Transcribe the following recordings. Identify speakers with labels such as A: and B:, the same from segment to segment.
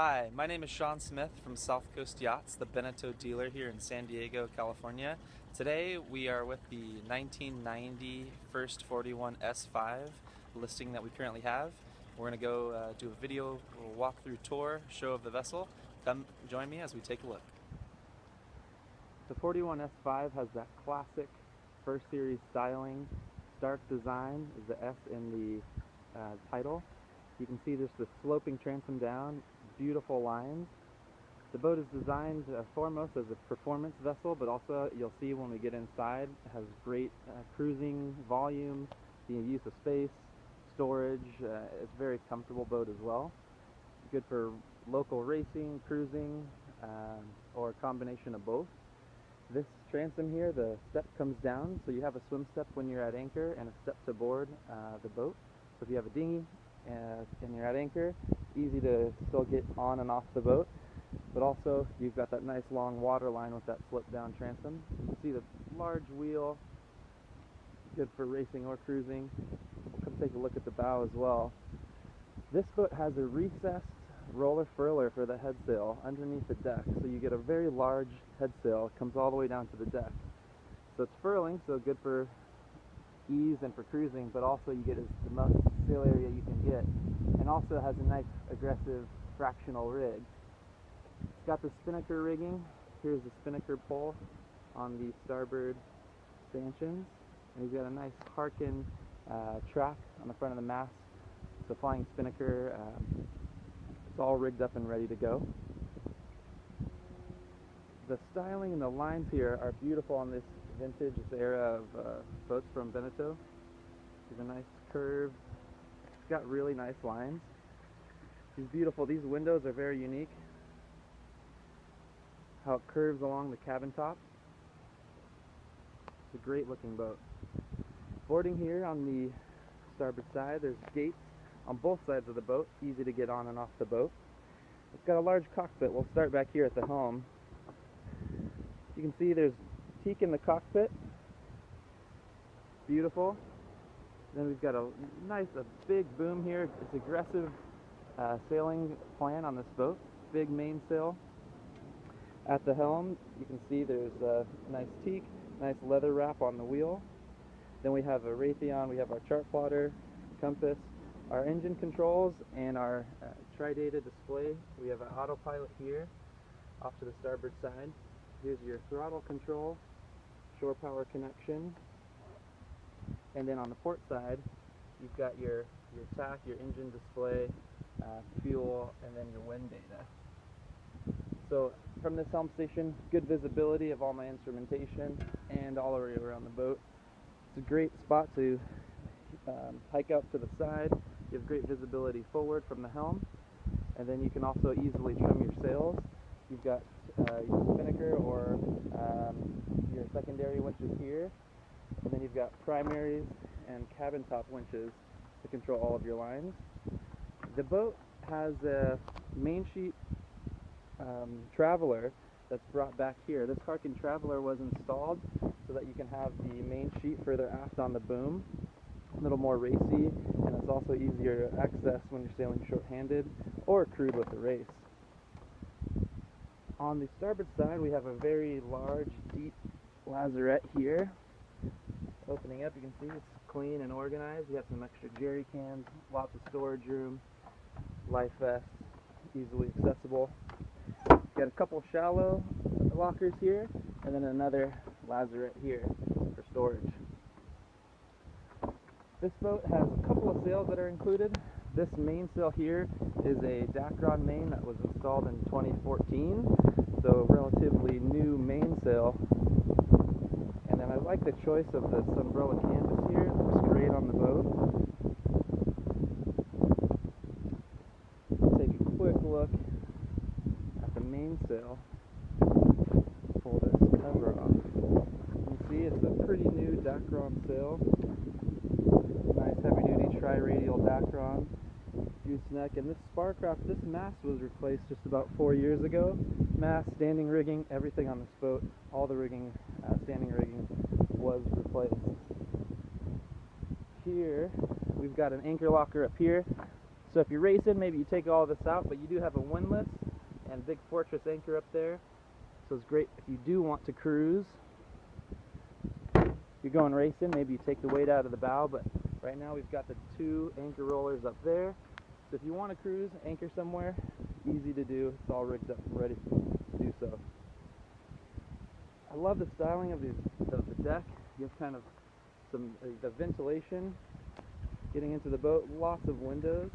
A: Hi, my name is Sean Smith from South Coast Yachts, the Beneteau dealer here in San Diego, California. Today we are with the 1990 First 41 S5 listing that we currently have. We're going to go do a video walkthrough tour show of the vessel. Come join me as we take a look. The 41 S5 has that classic first series styling. Stark design is the S in the title. You can see just the sloping transom down, beautiful lines. The boat is designed foremost as a performance vessel, but also you'll see when we get inside, it has great cruising volume, the use of space, storage. It's a very comfortable boat as well. Good for local racing, cruising, or a combination of both. This transom here, the step comes down, so you have a swim step when you're at anchor and a step to board the boat. So if you have a dinghy and you're at anchor, easy to still get on and off the boat, but also you've got that nice long water line with that slip down transom. You can see the large wheel, good for racing or cruising. We'll come take a look at the bow as well. This boat has a recessed roller furler for the head sail underneath the deck, so you get a very large head sail. It comes all the way down to the deck. So it's furling, so good for ease and for cruising, but also you get the most sail area you can get, and also has a nice aggressive fractional rig. It's got the spinnaker rigging. Here's the spinnaker pole on the starboard stanchions, and he's got a nice Harkin track on the front of the mast, so flying spinnaker. It's all rigged up and ready to go. The styling and the lines here are beautiful on this vintage era of boats from Beneteau. There's a nice curve. It's got really nice lines. These beautiful, these windows are very unique. How it curves along the cabin top. It's a great looking boat. Boarding here on the starboard side, there's gates on both sides of the boat, easy to get on and off the boat. It's got a large cockpit. We'll start back here at the helm. You can see there's teak in the cockpit. Beautiful. Then we've got a big boom here. It's aggressive sailing plan on this boat. Big mainsail. At the helm, you can see there's a nice teak, nice leather wrap on the wheel. Then we have a Raytheon, we have our chart plotter, compass, our engine controls, and our tri-data display. We have an autopilot here off to the starboard side. Here's your throttle control, shore power connection, and then on the port side you've got your TAC, your engine display, fuel, and then your wind data. So from this helm station, good visibility of all my instrumentation and all the way around the boat. It's a great spot to hike out to the side. You have great visibility forward from the helm, and then you can also easily trim your sails. You've got your spinnaker or your secondary winches here, and then you've got primaries and cabin top winches to control all of your lines. The boat has a main sheet traveler that's brought back here. This Harkin traveler was installed so that you can have the main sheet further aft on the boom, a little more racy, and it's also easier to access when you're sailing short-handed or crewed with a race. On the starboard side, we have a very large, deep lazarette here. Opening up, you can see it's clean and organized. You have some extra jerry cans, lots of storage room, life vests, easily accessible. Got a couple shallow lockers here, and then another lazarette here for storage. This boat has a couple of sails that are included. This mainsail here is a Dacron main that was installed in 2014, so relatively new mainsail. And then I like the choice of this umbrella canvas here. It looks great on the boat. Take a quick look at the mainsail. Pull this cover off. You can see it's a pretty new Dacron sail. Nice heavy-duty tri-radial Dacron gooseneck, and this Sparcraft, this mast was replaced just about 4 years ago. Mast, standing rigging, everything on this boat, all the rigging, standing rigging was replaced. Here we've got an anchor locker up here, So if you're racing, maybe you take all this out, but you do have a windlass and big fortress anchor up there. So it's great if you do want to cruise. If you're going racing, maybe you take the weight out of the bow, but right now we've got the 2 anchor rollers up there. So if you want to cruise, anchor somewhere, easy to do. It's all rigged up and ready to do so. I love the styling of the deck. You have kind of some the ventilation getting into the boat, lots of windows.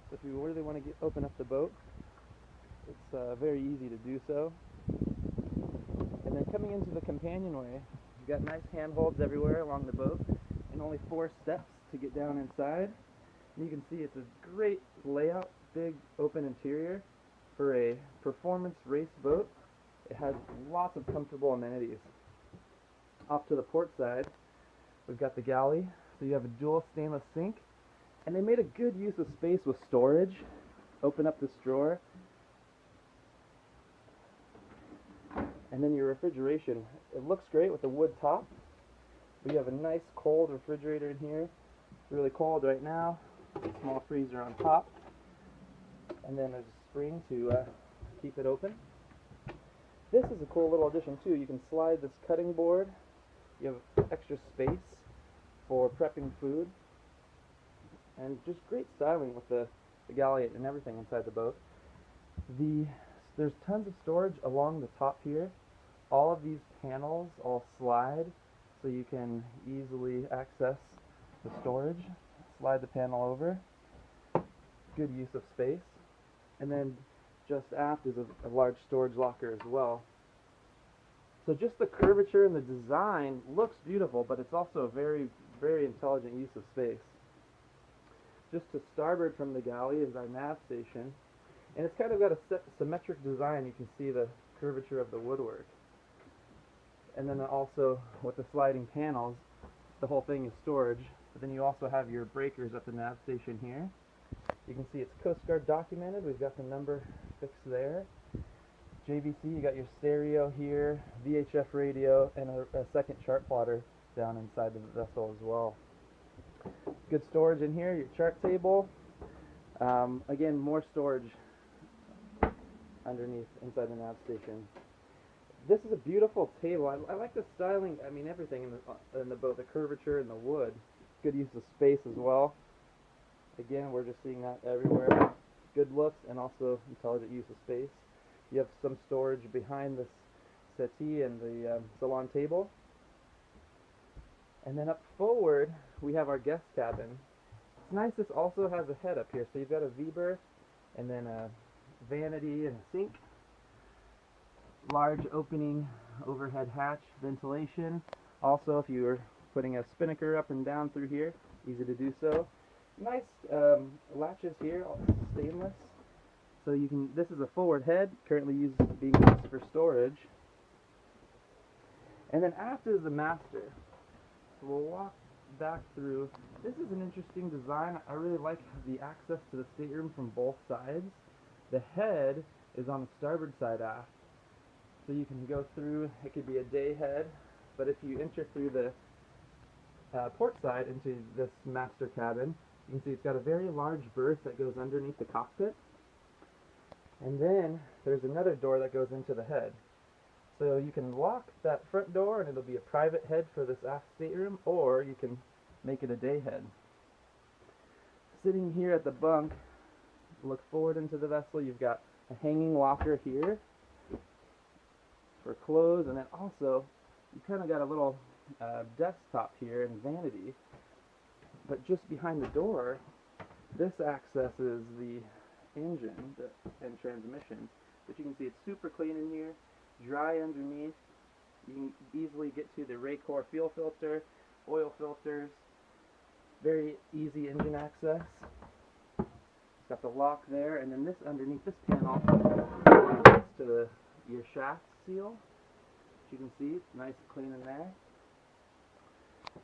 A: So if you really want to open up the boat, it's very easy to do so. And then coming into the companionway, you've got nice handholds everywhere along the boat, and only 4 steps to get down inside. And you can see it's a great layout, big open interior for a performance race boat. It has lots of comfortable amenities. Off to the port side, we've got the galley. So you have a dual stainless sink, and they made a good use of space with storage. Open up this drawer, and then your refrigeration. It looks great with the wood top. We have a nice cold refrigerator in here. It's really cold right now. Small freezer on top, and then there's a spring to keep it open. This is a cool little addition too. You can slide this cutting board. You have extra space for prepping food, and just great styling with the galley and everything inside the boat. There's tons of storage along the top here. All of these panels all slide, so you can easily access the storage. Slide the panel over. Good use of space. And then just aft is a large storage locker as well. So just the curvature and the design looks beautiful, but it's also a very, very intelligent use of space. Just to starboard from the galley is our nav station, and it's kind of got a symmetric design. You can see the curvature of the woodwork. And then also with the sliding panels, the whole thing is storage. But then you also have your breakers at the nav station here. You can see it's Coast Guard documented. We've got the number fixed there. JVC, you got your stereo here, VHF radio, and a second chart plotter down inside the vessel as well. Good storage in here, your chart table. Again, more storage underneath inside the nav station. This is a beautiful table. I like the styling, I mean everything in the boat, the curvature and the wood. Good use of space as well. Again, we're just seeing that everywhere. Good looks and also intelligent use of space. You have some storage behind this settee and the salon table. And then up forward, we have our guest cabin. It's nice, this also has a head up here. So you've got a V-berth and then a vanity and a sink. Large opening overhead hatch, ventilation. Also, if you were putting a spinnaker up and down through here, easy to do so. Nice latches here, all stainless. So you can. This is a forward head, currently being used for storage. And then aft is the master. So we'll walk back through. This is an interesting design. I really like the access to the stateroom from both sides. The head is on the starboard side aft. So you can go through, it could be a day head, but if you enter through the port side into this master cabin, you can see it's got a very large berth that goes underneath the cockpit. And then there's another door that goes into the head. So you can lock that front door and it'll be a private head for this aft stateroom, or you can make it a day head. Sitting here at the bunk, look forward into the vessel, you've got a hanging locker here for clothes, and then also you kind of got a little desktop here and vanity. But just behind the door, this accesses the engine and transmission. But you can see it's super clean in here, dry underneath. You can easily get to the Raycor fuel filter, oil filters, very easy engine access. It's got the lock there, and then this underneath this panel gets to your shaft seal. As you can see, it's nice and clean in there. So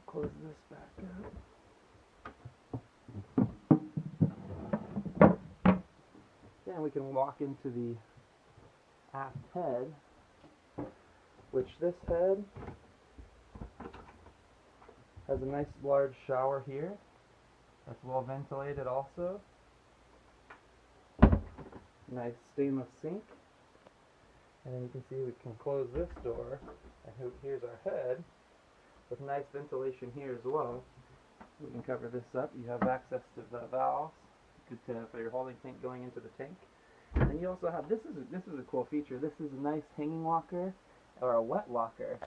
A: close this back up. Then we can walk into the aft head, which this head has a nice large shower here, That's well ventilated also. Nice stainless sink. And then you can see we can close this door, and here's our head with nice ventilation here as well. We can cover this up. You have access to the valves for your holding tank going into the tank. And you also have, this is a cool feature. This is a nice hanging locker or a wet locker,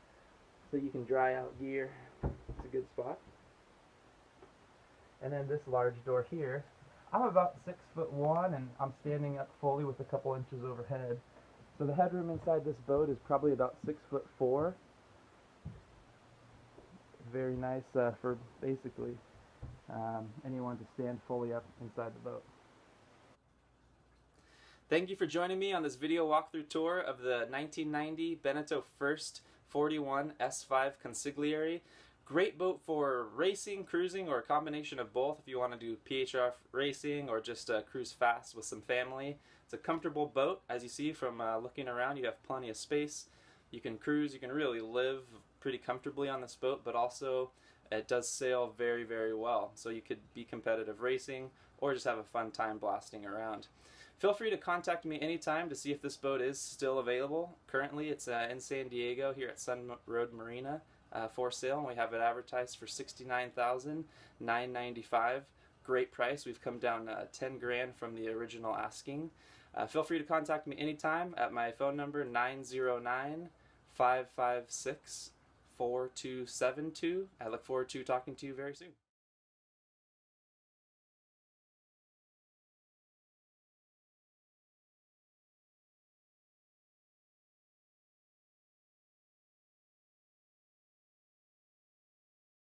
A: so you can dry out gear. It's a good spot. And then this large door here. I'm about 6'1", and I'm standing up fully with a couple inches overhead. So the headroom inside this boat is probably about 6'4". Very nice for basically anyone to stand fully up inside the boat. Thank you for joining me on this video walkthrough tour of the 1990 Beneteau First 41 S5 Consigliere. Great boat for racing, cruising, or a combination of both if you want to do PHR racing or just cruise fast with some family. It's a comfortable boat. As you see from looking around, you have plenty of space. You can cruise, you can really live pretty comfortably on this boat, but also it does sail very, very well. So you could be competitive racing or just have a fun time blasting around. Feel free to contact me anytime to see if this boat is still available. Currently it's in San Diego here at Sun Road Marina for sale, and we have it advertised for $69,995. Great price. We've come down 10 grand from the original asking. Feel free to contact me anytime at my phone number 909-556-4272. I look forward to talking to you very soon.